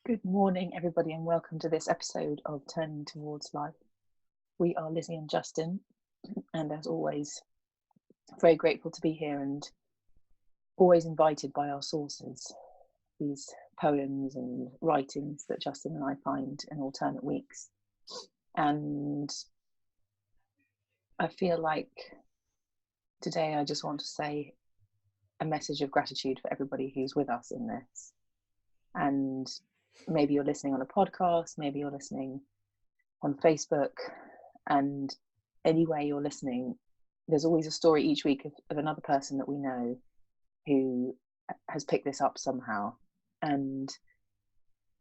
Good morning, everybody, and welcome to this episode of Turning Towards Life. We are Lizzie and Justin, and as always, very grateful to be here and always invited by our sources, these poems and writings that Justin and I find in alternate weeks. And I feel like today I just want to say a message of gratitude for everybody who's with us in this. And maybe you're listening on a podcast, maybe you're listening on Facebook, and any way you're listening, there's always a story each week of another person that we know who has picked this up somehow, and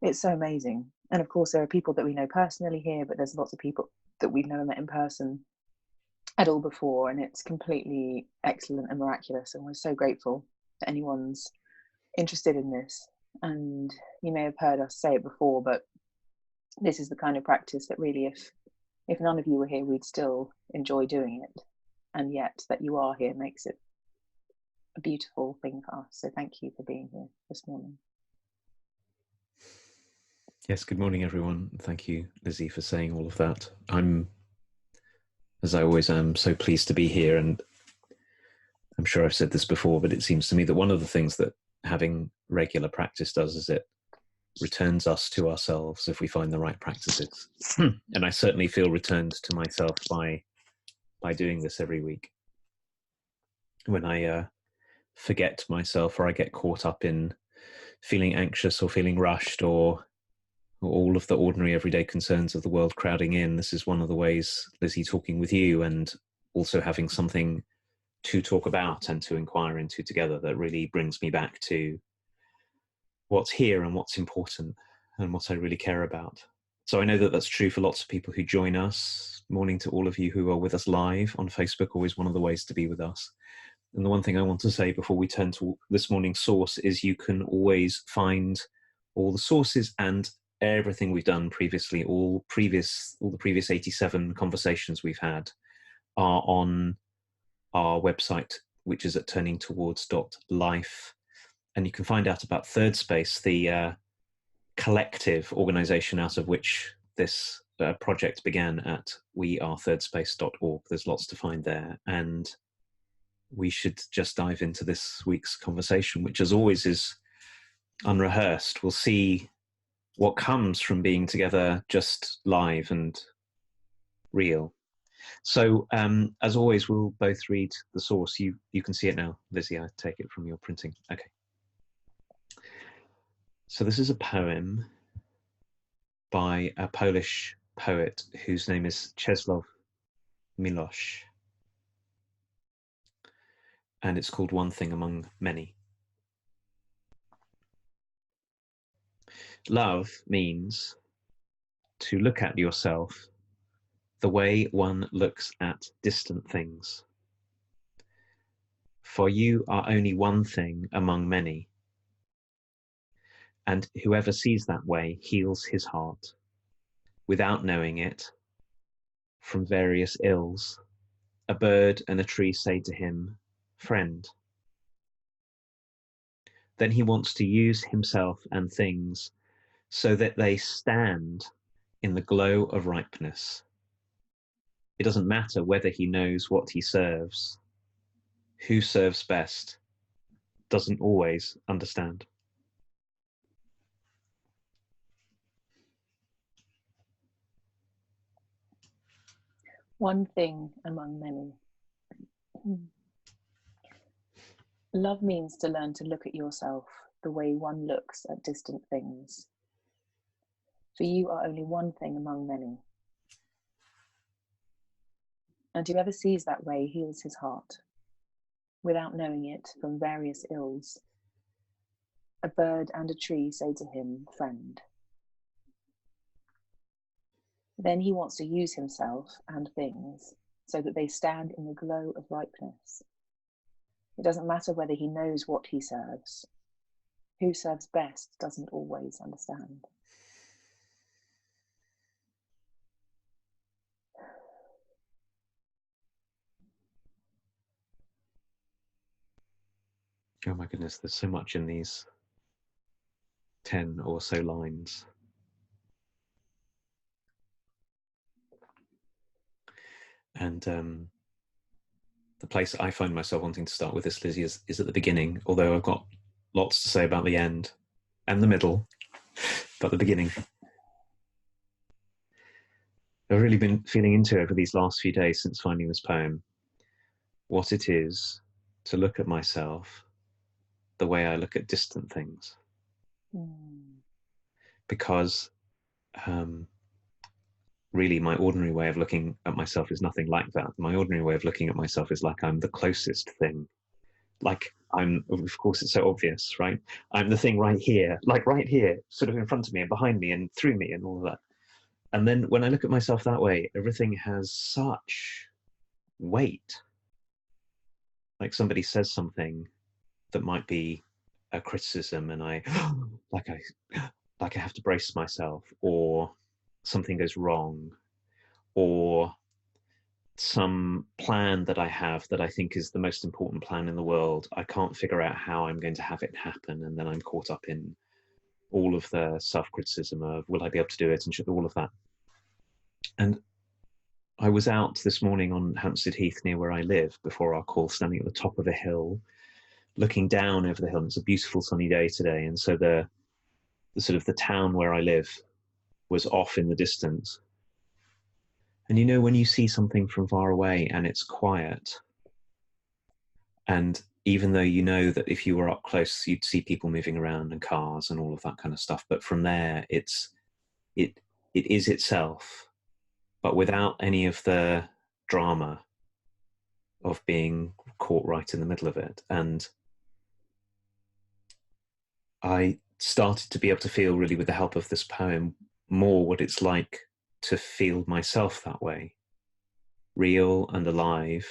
it's so amazing. And of course there are people that we know personally here, but there's lots of people that we've never met in person at all before, and it's completely excellent and miraculous, and we're so grateful that anyone's interested in this. And you may have heard us say it before, but this is the kind of practice that really, if none of you were here, we'd still enjoy doing it. And yet that you are here makes it a beautiful thing for us. So thank you for being here this morning. Yes, good morning, everyone. Thank you, Lizzie, for saying all of that. I'm, as I always am, so pleased to be here. And I'm sure I've said this before, but it seems to me that one of the things that having regular practice does is it returns us to ourselves if we find the right practices. And I certainly feel returned to myself by doing this every week. When I forget myself, or I get caught up in feeling anxious or feeling rushed, or all of the ordinary everyday concerns of the world crowding in, this is one of the ways, Lizzie, talking with you and also having something to talk about and to inquire into together, that really brings me back to what's here and what's important and what I really care about. So I know that that's true for lots of people who join us. Morning to all of you who are with us live on Facebook, always one of the ways to be with us. And the one thing I want to say before we turn to this morning's source is you can always find all the sources and everything we've done previously, all the previous 87 conversations we've had are on our website, which is at turningtowards.life. And you can find out about Thirdspace, the collective organization out of which this project began, at wearethirdSpace.org. There's lots to find there. And we should just dive into this week's conversation, which as always is unrehearsed. We'll see what comes from being together just live and real. So as always, we'll both read the source. You can see it now, Lizzie. I take it from your printing. Okay. So this is a poem by a Polish poet whose name is Czesław Miłosz. And it's called One Thing Among Many. Love means to look at yourself the way one looks at distant things. For you are only one thing among many, and whoever sees that way heals his heart, without knowing it, from various ills. A bird and a tree say to him, "Friend." Then he wants to use himself and things so that they stand in the glow of ripeness. It doesn't matter whether he knows what he serves. Who serves best doesn't always understand. One thing among many. Love means to learn to look at yourself the way one looks at distant things. For you are only one thing among many. And whoever sees that way heals his heart, without knowing it, from various ills. A bird and a tree say to him, "Friend." Then he wants to use himself and things so that they stand in the glow of ripeness. It doesn't matter whether he knows what he serves. Who serves best doesn't always understand. Oh my goodness, there's so much in these 10 or so lines. And the place I find myself wanting to start with this, Lizzie, is at the beginning, although I've got lots to say about the end and the middle, but the beginning. I've really been feeling into over these last few days since finding this poem, what it is to look at myself the way I look at distant things. Because really my ordinary way of looking at myself is nothing like that. My ordinary way of looking at myself is like I'm the closest thing. Like I'm, of course it's so obvious, right? I'm the thing right here, like right here, sort of in front of me and behind me and through me and all of that. And then when I look at myself that way, everything has such weight. Like somebody says something that might be a criticism and I have to brace myself, or something goes wrong, or some plan that I have that I think is the most important plan in the world, I can't figure out how I'm going to have it happen, and then I'm caught up in all of the self-criticism of will I be able to do it and all of that. And I was out this morning on Hampstead Heath near where I live before our call, standing at the top of a hill, looking down over the hill. And it's a beautiful sunny day today, and so the sort of the town where I live was off in the distance. And you know, when you see something from far away and it's quiet, and even though you know that if you were up close, you'd see people moving around and cars and all of that kind of stuff, but from there, it is itself, but without any of the drama of being caught right in the middle of it. And I started to be able to feel, really with the help of this poem, more what it's like to feel myself that way, real and alive,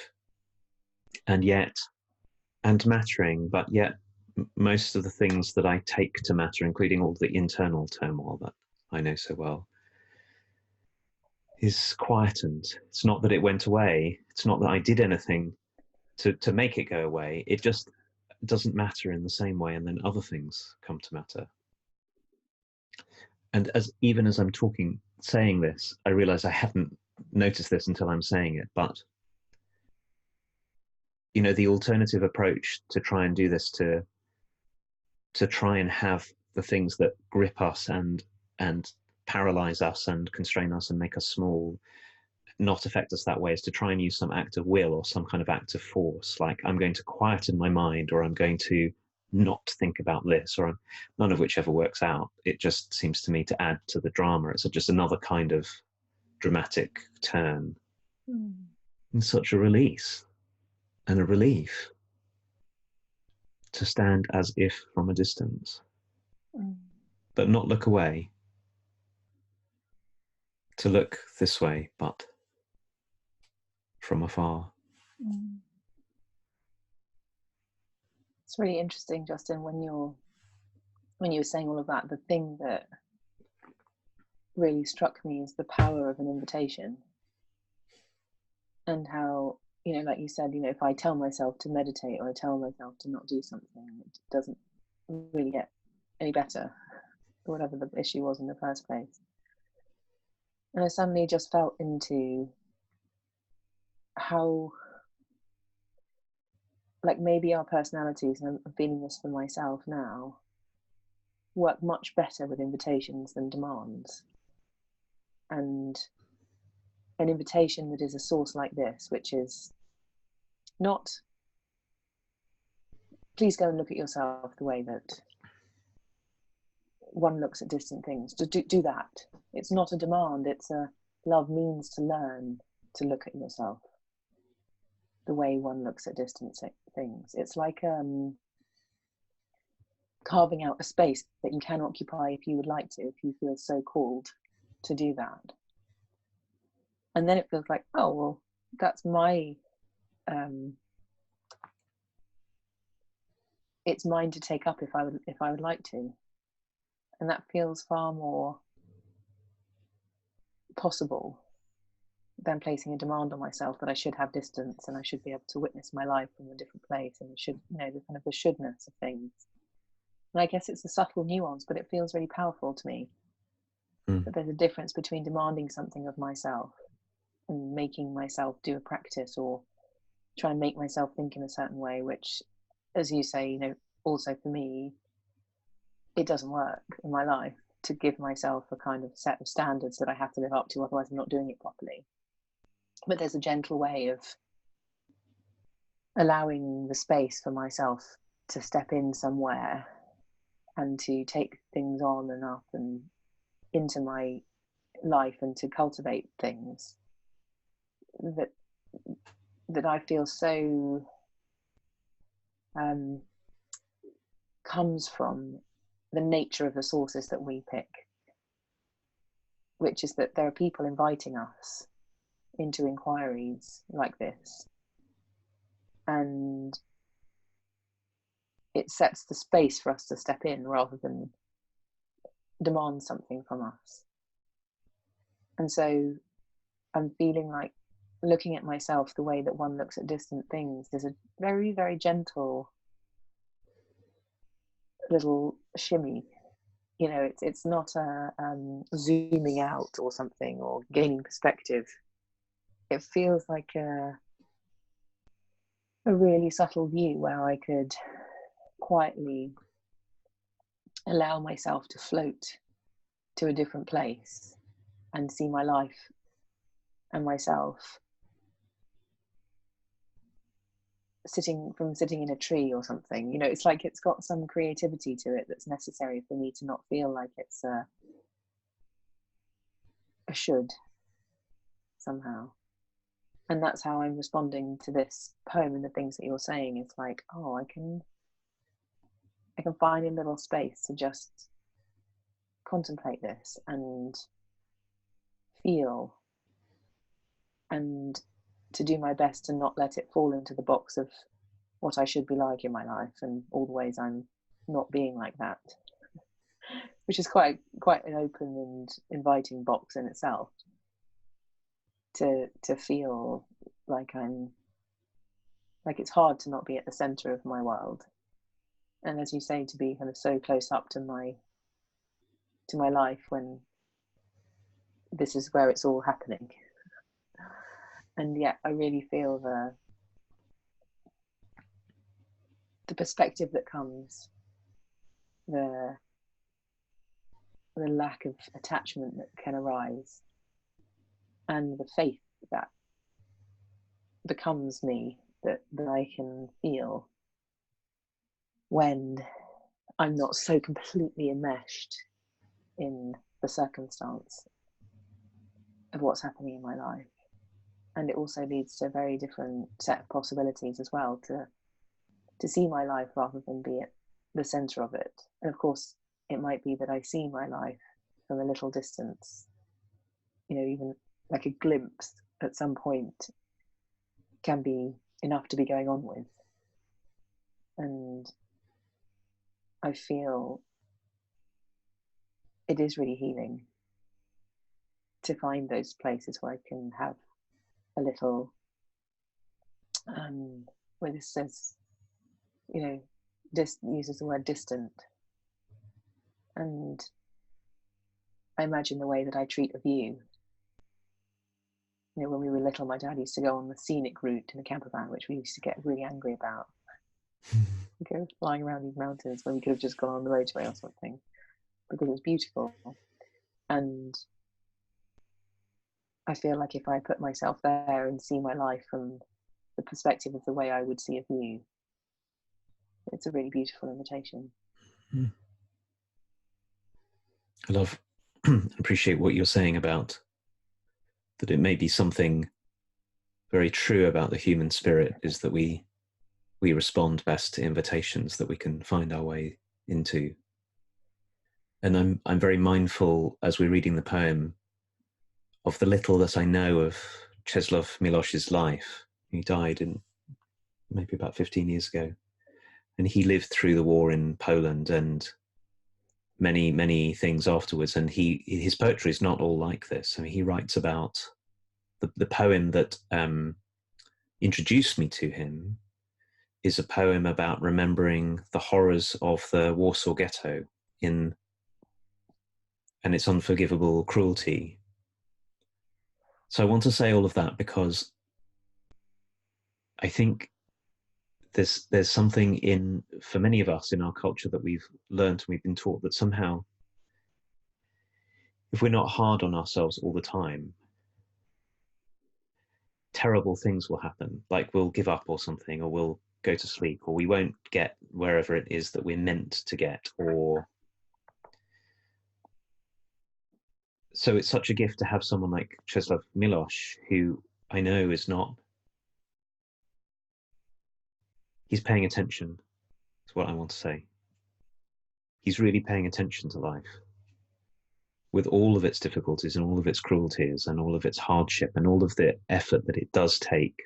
and mattering, but yet most of the things that I take to matter, including all the internal turmoil that I know so well, is quietened. It's not that it went away. It's not that I did anything to make it go away. It just doesn't matter in the same way, and then other things come to matter. And even as I'm saying this, I realize I hadn't noticed this until I'm saying it, but you know, the alternative approach to try and do this, to try and have the things that grip us and paralyze us and constrain us and make us small not affect us that way, is to try and use some act of will or some kind of act of force, like I'm going to quieten my mind, or I'm going to not think about this, or none of which ever works out. It just seems to me to add to the drama. It's just another kind of dramatic turn. And such a release and a relief to stand as if from a distance, but not look away, to look this way, but from afar. It's really interesting, Justin, when you were saying all of that, the thing that really struck me is the power of an invitation, and how, you know, like you said, you know, if I tell myself to meditate or I tell myself to not do something, it doesn't really get any better, or whatever the issue was in the first place. And I suddenly just felt into how, like, maybe our personalities, and I'm feeling this for myself now, work much better with invitations than demands. And an invitation that is a source like this, which is not, please go and look at yourself the way that one looks at distant things. Do that. It's not a demand. It's a love means to learn to look at yourself the way one looks at distant things. It's like carving out a space that you can occupy if you would like to, if you feel so called to do that. And then it feels like, oh, well, that's my, it's mine to take up if I would like to. And that feels far more possible than placing a demand on myself that I should have distance and I should be able to witness my life from a different place, and should, you know, the kind of the shouldness of things. And I guess it's a subtle nuance, but it feels really powerful to me that there's a difference between demanding something of myself and making myself do a practice or try and make myself think in a certain way, which, as you say, also for me, it doesn't work in my life to give myself a kind of set of standards that I have to live up to, otherwise I'm not doing it properly. But there's a gentle way of allowing the space for myself to step in somewhere and to take things on and up and into my life and to cultivate things that I feel so comes from the nature of the sources that we pick, which is that there are people inviting us into inquiries like this, and it sets the space for us to step in rather than demand something from us. And so I'm feeling like looking at myself the way that one looks at distant things, there's a very, very gentle little shimmy. It's not a zooming out or something or gaining perspective. It feels like a really subtle view where I could quietly allow myself to float to a different place and see my life and myself sitting in a tree or something. It's like it's got some creativity to it that's necessary for me to not feel like it's a should somehow. And that's how I'm responding to this poem and the things that you're saying. It's like, oh, I can find a little space to just contemplate this and feel, and to do my best to not let it fall into the box of what I should be like in my life and all the ways I'm not being like that, which is quite an open and inviting box in itself, to feel like it's hard to not be at the center of my world, and as you say, to be kind of so close up to my life when this is where it's all happening. And yet I really feel the perspective that comes, the lack of attachment that can arise, and the faith that becomes me, that I can feel when I'm not so completely enmeshed in the circumstance of what's happening in my life. And it also leads to a very different set of possibilities as well, to see my life rather than be at the center of it. And of course, it might be that I see my life from a little distance, even like a glimpse at some point can be enough to be going on with. And I feel it is really healing to find those places where I can have a little, where this says, uses the word distant. And I imagine the way that I treat a view. When we were little, my dad used to go on the scenic route in a camper van, which we used to get really angry about. Go flying around these mountains when we could have just gone on the motorway or something, because it was beautiful. And I feel like if I put myself there and see my life from the perspective of the way I would see a view, it's a really beautiful invitation. I appreciate what you're saying about that. It may be something very true about the human spirit, is that we respond best to invitations that we can find our way into. And I'm very mindful, as we're reading the poem, of the little that I know of Czesław Miłosz's life. He died in maybe about 15 years ago, and he lived through the war in Poland and many, many things afterwards. And his poetry is not all like this. I mean, he writes about the poem that introduced me to him is a poem about remembering the horrors of the Warsaw Ghetto and its unforgivable cruelty. So I want to say all of that because I think there's something for many of us in our culture that we've learned and we've been taught that somehow, if we're not hard on ourselves all the time, terrible things will happen. Like we'll give up or something, or we'll go to sleep, or we won't get wherever it is that we're meant to get. Or so it's such a gift to have someone like Czeslaw Milosz, who I know is not. He's paying attention to what I want to say. He's really paying attention to life, with all of its difficulties and all of its cruelties and all of its hardship and all of the effort that it does take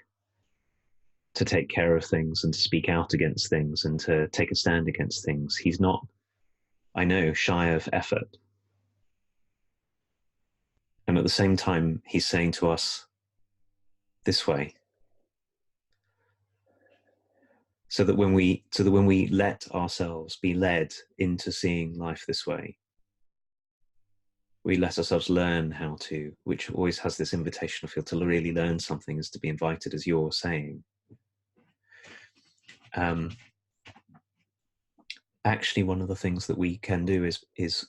to take care of things and to speak out against things and to take a stand against things. He's not, I know, shy of effort. And at the same time, he's saying to us, this way. So that when we let ourselves be led into seeing life this way, we let ourselves learn how to, which always has this invitational feel, to really learn something is to be invited, as you're saying. Actually, one of the things that we can do is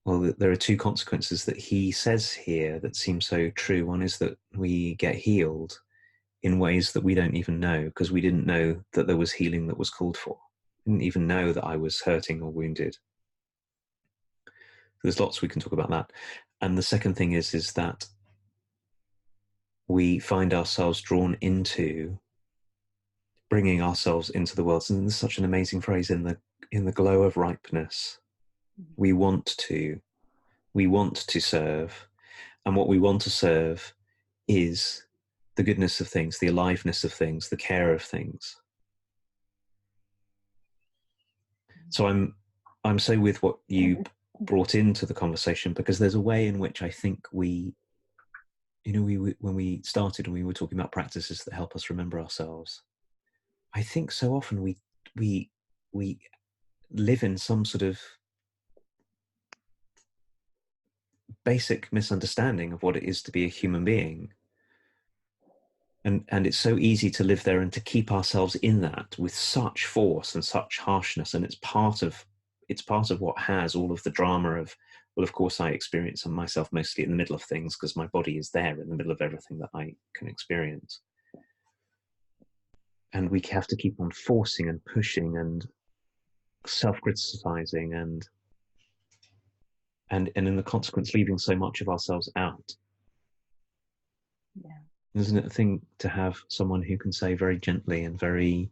well, there are two consequences that he says here that seem so true. One is that we get healed in ways that we don't even know, because we didn't know that there was healing that was called for. I didn't even know that I was hurting or wounded. There's lots we can talk about that. And the second thing is that we find ourselves drawn into bringing ourselves into the world. And there's such an amazing phrase, in the glow of ripeness. We want to serve. And what we want to serve is the goodness of things, the aliveness of things, the care of things. So I'm so with what you brought into the conversation, because there's a way in which I think when we started and we were talking about practices that help us remember ourselves, I think so often we live in some sort of basic misunderstanding of what it is to be a human being. And it's so easy to live there and to keep ourselves in that with such force and such harshness. And it's part of what has all of the drama of, well, of course I experience myself mostly in the middle of things because my body is there in the middle of everything that I can experience. And we have to keep on forcing and pushing and self-criticizing and in the consequence leaving so much of ourselves out. Yeah. Isn't it a thing to have someone who can say very gently and very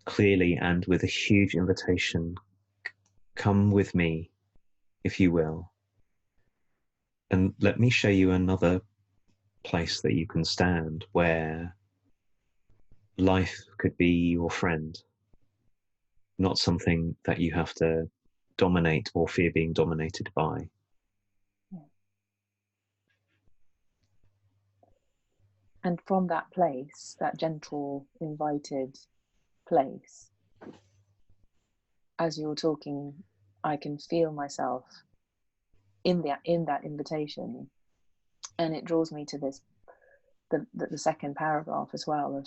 clearly and with a huge invitation, come with me, if you will, and let me show you another place that you can stand where life could be your friend, not something that you have to dominate or fear being dominated by. And from that place, that gentle, invited place, as you're talking, I can feel myself in that invitation, and it draws me to the second paragraph as well. Of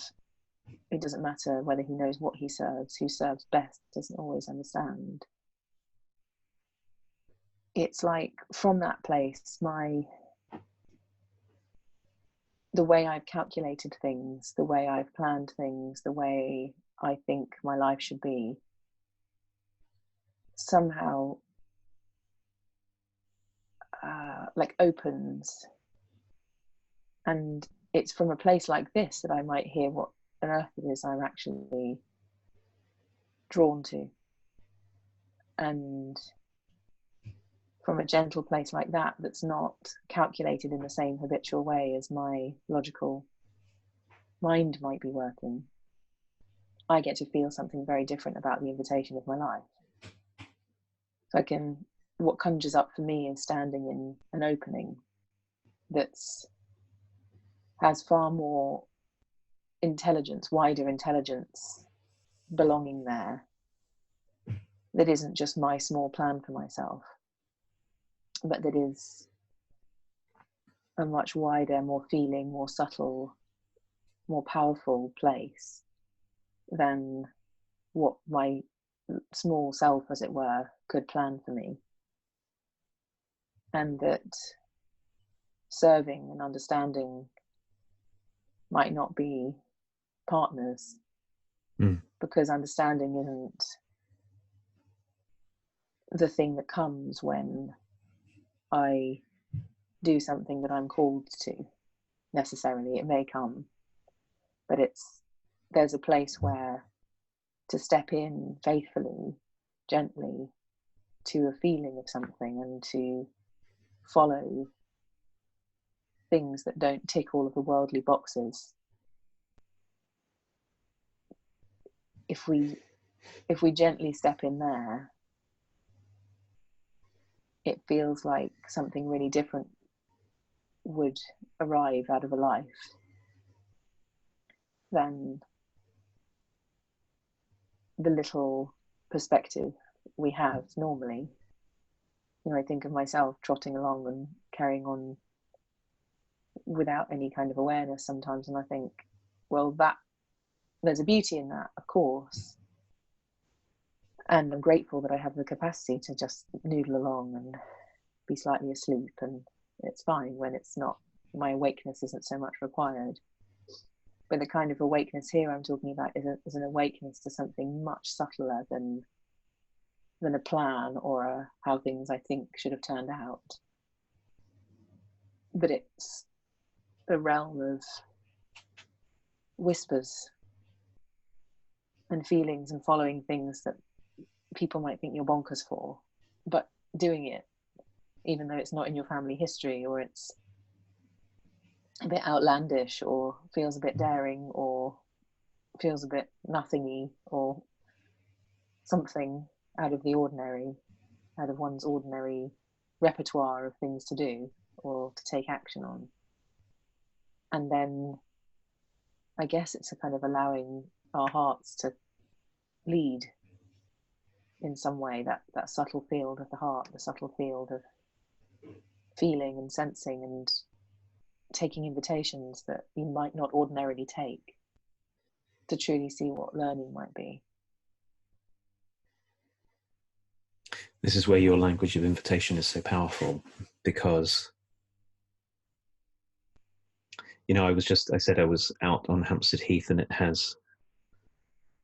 it doesn't matter whether he knows what he serves, who serves best doesn't always understand. It's like from that place, the way I've calculated things, the way I've planned things, the way I think my life should be, somehow like opens. And it's from a place like this that I might hear what on earth it is I'm actually drawn to. And from a gentle place like that, that's not calculated in the same habitual way as my logical mind might be working, I get to feel something very different about the invitation of my life. So what conjures up for me is standing in an opening has far more intelligence, wider intelligence belonging there that isn't just my small plan for myself, but that is a much wider, more feeling, more subtle, more powerful place than what my small self, as it were, could plan for me. And that serving and understanding might not be partners, because understanding isn't the thing that comes when I do something that I'm called to, necessarily. It may come, but there's a place where to step in faithfully, gently, to a feeling of something and to follow things that don't tick all of the worldly boxes. If we gently step in there, it feels like something really different would arrive out of a life than the little perspective we have normally. I think of myself trotting along and carrying on without any kind of awareness sometimes, and I think, well, there's a beauty in that, of course, and I'm grateful that I have the capacity to just noodle along and be slightly asleep, and it's fine when it's not, my awakeness isn't so much required. But the kind of awakeness here I'm talking about is an awakeness to something much subtler than a plan or how things I think should have turned out. But it's the realm of whispers and feelings and following things that people might think you're bonkers for, but doing it even though it's not in your family history, or it's a bit outlandish, or feels a bit daring, or feels a bit nothingy, or something out of the ordinary, out of one's ordinary repertoire of things to do or to take action on. And then I guess it's a kind of allowing our hearts to lead in some way, that subtle field of the heart, the subtle field of feeling and sensing and taking invitations that you might not ordinarily take, to truly see what learning might be. This is where your language of invitation is so powerful, because I said I was out on Hampstead Heath, and it has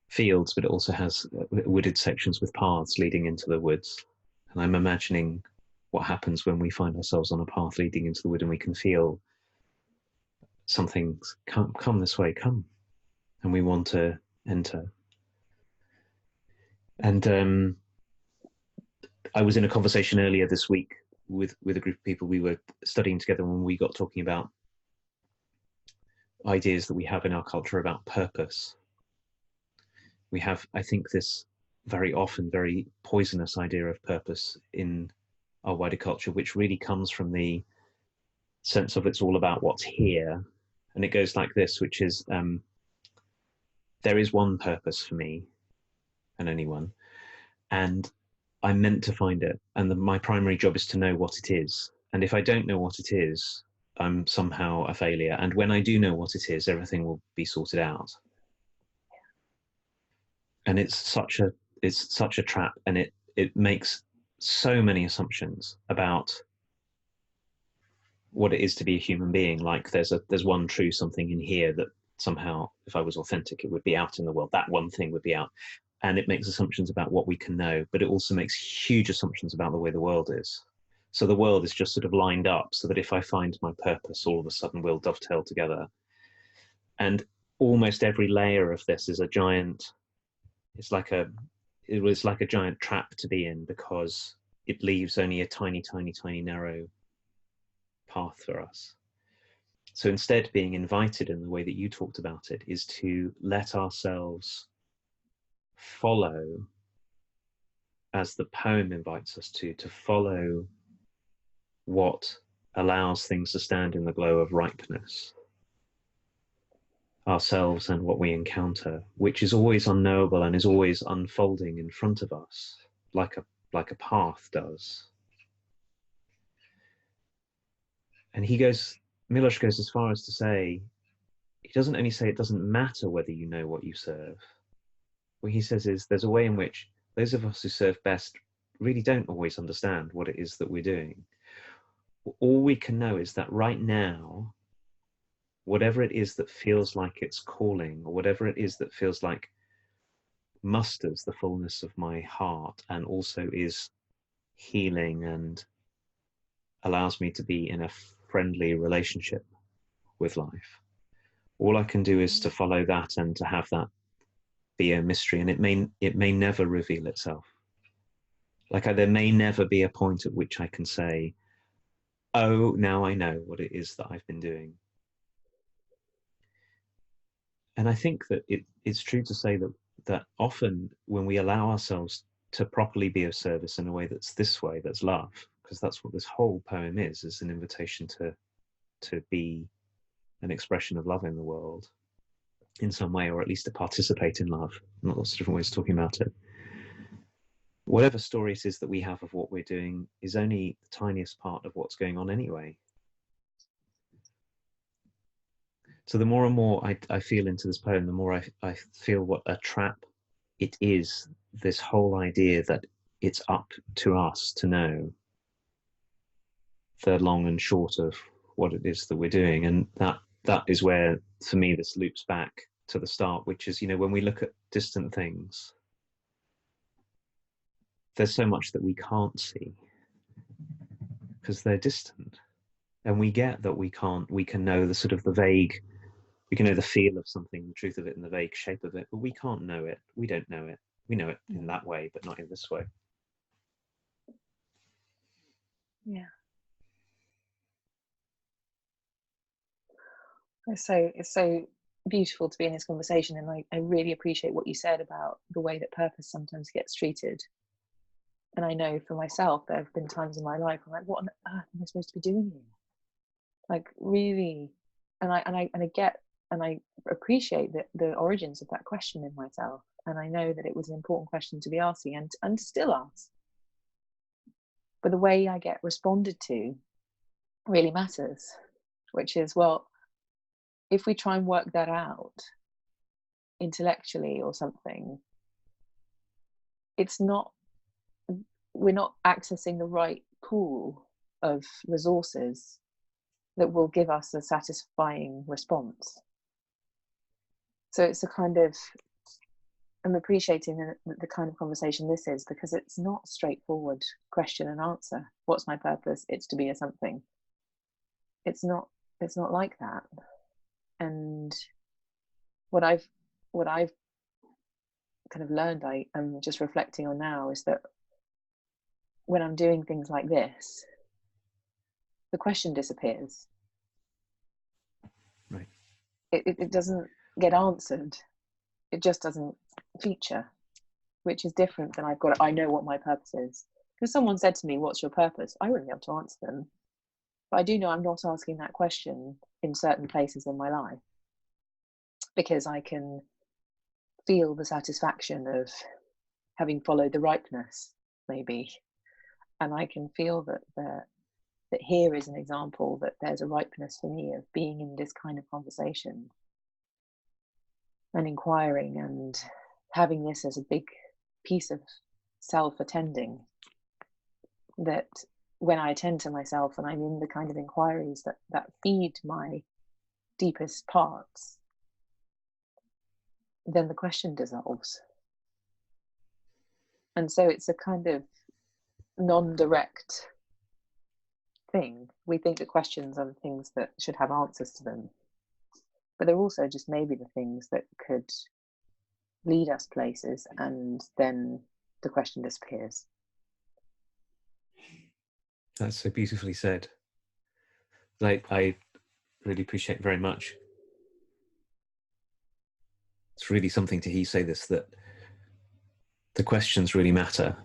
fields, but it also has wooded sections with paths leading into the woods. And I'm imagining what happens when we find ourselves on a path leading into the wood, and we can feel something come this way, come, and we want to enter. And I was in a conversation earlier this week with a group of people we were studying together, when we got talking about ideas that we have in our culture about purpose. We have, I think, this very often very poisonous idea of purpose in our wider culture, which really comes from the sense of it's all about what's here. And it goes like this, which is, there is one purpose for me, and only one, and I'm meant to find it. And my primary job is to know what it is. And if I don't know what it is, I'm somehow a failure. And when I do know what it is, everything will be sorted out. And it's such a trap, and it makes so many assumptions about what it is to be a human being. Like there's one true something in here that somehow, if I was authentic, it would be out in the world. That one thing would be out. And it makes assumptions about what we can know, but it also makes huge assumptions about the way the world is. So the world is just sort of lined up so that if I find my purpose, all of a sudden we'll dovetail together. And almost every layer of this is a giant, it was like a giant trap to be in, because it leaves only a tiny, tiny, tiny narrow path for us. So instead, being invited in the way that you talked about it is to let ourselves follow, as the poem invites us to follow what allows things to stand in the glow of ripeness. ourselves and what we encounter, which is always unknowable and is always unfolding in front of us, like a path does. And Milosz goes as far as to say, he doesn't only say it doesn't matter whether you know what you serve. What he says is there's a way in which those of us who serve best really don't always understand what it is that we're doing. All we can know is that right now, whatever it is that feels like it's calling, or whatever it is that feels like musters the fullness of my heart and also is healing and allows me to be in a friendly relationship with life, all I can do is to follow that and to have that be a mystery, and it may never reveal itself. Like there may never be a point at which I can say, oh, now I know what it is that I've been doing. And I think that it's true to say that often when we allow ourselves to properly be of service in a way that's this way, that's love, because that's what this whole poem is an invitation to be an expression of love in the world in some way, or at least to participate in love. Lots of different ways of talking about it. Whatever story it is that we have of what we're doing is only the tiniest part of what's going on anyway. So the more and more I feel into this poem, the more I feel what a trap it is, this whole idea that it's up to us to know the long and short of what it is that we're doing. And that is where, for me, this loops back to the start, which is, when we look at distant things, there's so much that we can't see because they're distant. And we get that we can know the sort of the vague, we can know the feel of something, the truth of it and the vague shape of it, but we can't know it. We don't know it. We know it in that way, but not in this way. Yeah. It's so beautiful to be in this conversation, and I really appreciate what you said about the way that purpose sometimes gets treated. And I know for myself, there have been times in my life I'm like, what on earth am I supposed to be doing here? Like, really, and I get and I appreciate the origins of that question in myself, and I know that it was an important question to be asking and still ask. But the way I get responded to really matters, which is, well, if we try and work that out intellectually or something, we're not accessing the right pool of resources that will give us a satisfying response. So it's a kind of, I'm appreciating the kind of conversation this is, because it's not straightforward question and answer. What's my purpose? It's to be a something. It's not like that. And what I've kind of learned, I'm just reflecting on now, is that when I'm doing things like this, the question disappears. Right. It doesn't get answered. It just doesn't feature, which is different than I know what my purpose is. Because someone said to me, what's your purpose? I wouldn't be able to answer them. But I do know I'm not asking that question in certain places in my life, because I can feel the satisfaction of having followed the ripeness, maybe. And I can feel that here is an example that there's a ripeness for me of being in this kind of conversation and inquiring and having this as a big piece of self-attending, that when I attend to myself and I'm in the kind of inquiries that feed my deepest parts, then the question dissolves. And so it's a kind of non-direct thing. We think that questions are the things that should have answers to them, but they're also just maybe the things that could lead us places, and then the question disappears. That's so beautifully said. I really appreciate very much. It's really something to hear you say this, that the questions really matter,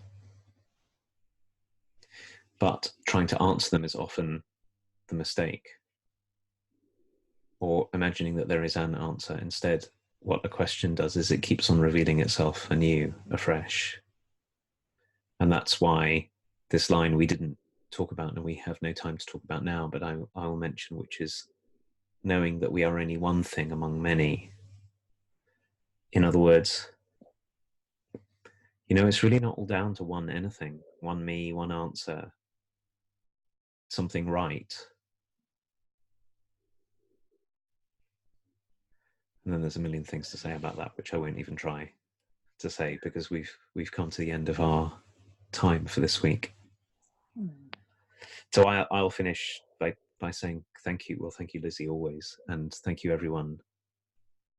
but trying to answer them is often the mistake. or imagining that there is an answer. Instead, what a question does is it keeps on revealing itself anew, afresh. And that's why this line we didn't talk about and we have no time to talk about now, but I will mention, which is knowing that we are only one thing among many. In other words, it's really not all down to one anything, one me, one answer, something right. And then there's a million things to say about that, which I won't even try to say because we've come to the end of our time for this week. So I'll finish by saying thank you. Well, thank you, Lizzie, always. And thank you, everyone,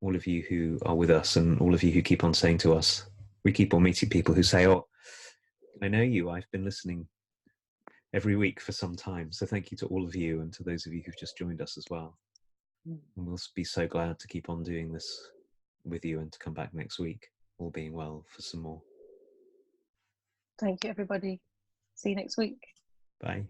all of you who are with us and all of you who keep on saying to us, we keep on meeting people who say, oh, I know you, I've been listening every week for some time. So thank you to all of you and to those of you who've just joined us as well. And we'll be so glad to keep on doing this with you and to come back next week, all being well, for some more. Thank you, everybody. See you next week. Bye.